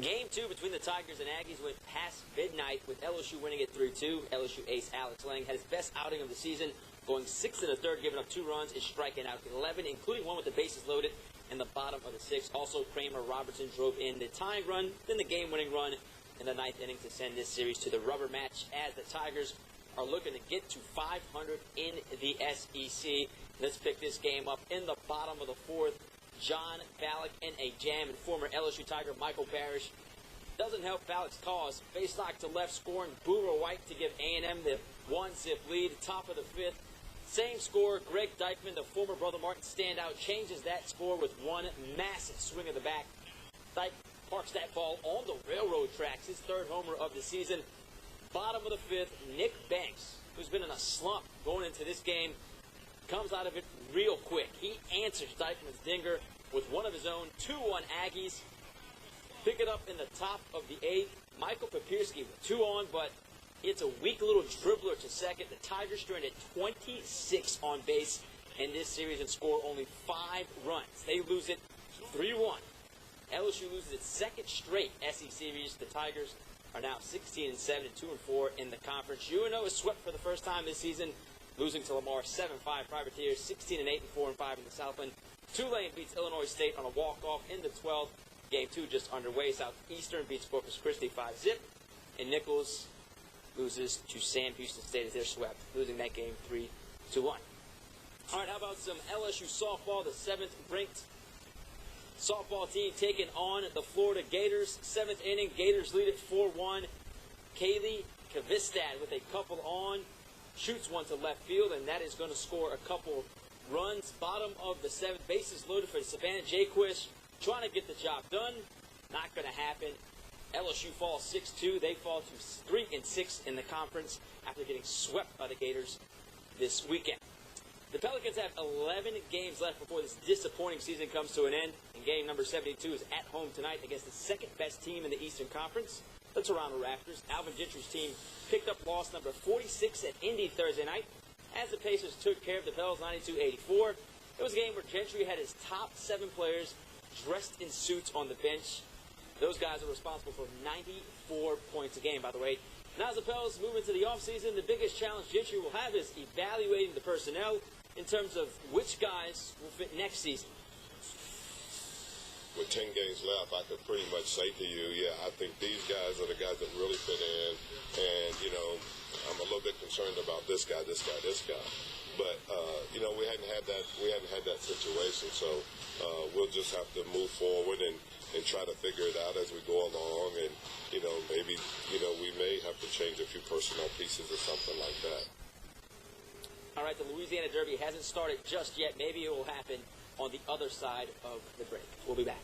Game 2 between the Tigers and Aggies went past midnight with LSU winning it 3-2. LSU ace Alex Lang had his best outing of the season, going 6 in the third, giving up 2 runs and striking out 11, including one with the bases loaded in the bottom of the 6th. Also, Kramer Robertson drove in the tying run, then the game-winning run in the 9th inning to send this series to the rubber match as the Tigers are looking to get to 500 in the SEC. Let's pick this game up in the bottom of the 4th. John Ballack in a jam, and former LSU Tiger Michael Parrish doesn't help Ballack's cause. Face lock to left, scoring Boomer White to give A&M the 1-zip lead. Top of the 5th, same score. Greg Dykman, the former Brother Martin standout, changes that score with one massive swing of the bat. Dyke parks that ball on the railroad tracks, his 3rd homer of the season. Bottom of the 5th, Nick Banks, who's been in a slump going into this game, comes out of it real quick. He answers Dykman's dinger with one of his own. 2-1 Aggies. Pick it up in the top of the 8th. Michael Papierski with 2 on, but it's a weak little dribbler to second. The Tigers stranded 26 on base in this series and score only 5 runs. They lose it 3-1. LSU loses its 2nd straight SEC series. The Tigers are now 16-7 and 2-4 in the conference. UNO is swept for the first time this season, losing to Lamar 7-5. Privateers 16-8 and 4-5 in the Southland. Tulane beats Illinois State on a walk-off in the 12th. Game 2 just underway. Southeastern beats Corpus Christi 5-zip. And Nichols loses to Sam Houston State as they're swept, losing that game 3-1. All right, how about some LSU softball? The 7th-ranked softball team taking on the Florida Gators. 7th inning, Gators lead it 4-1. Kaylee Kavistad with a couple on. Shoots one to left field, and that is going to score a couple runs. Bottom of the 7th, bases loaded for Savannah Jaquist, trying to get the job done. Not going to happen. LSU falls 6-2. They fall to 3-6 in the conference after getting swept by the Gators this weekend. The Pelicans have 11 games left before this disappointing season comes to an end. And game number 72 is at home tonight against the 2nd-best team in the Eastern Conference, the Toronto Raptors. Alvin Gentry's team picked up loss number 46 at Indy Thursday night as the Pacers took care of the Pels 92-84. It was a game where Gentry had his top 7 players dressed in suits on the bench. Those guys are responsible for 94 points a game, by the way. Now as the Pels move into the offseason, the biggest challenge Gentry will have is evaluating the personnel in terms of which guys will fit next season. With 10 games left, I could pretty much say to you, yeah, I think these guys are the guys that really fit in. And, you know, I'm a little bit concerned about this guy. But, you know, we hadn't had that situation. So we'll just have to move forward and try to figure it out as we go along. And, you know, maybe, you know, we may have to change a few personnel pieces or something like that. All right, the Louisiana Derby hasn't started just yet. Maybe it will happen on the other side of the break. We'll be back.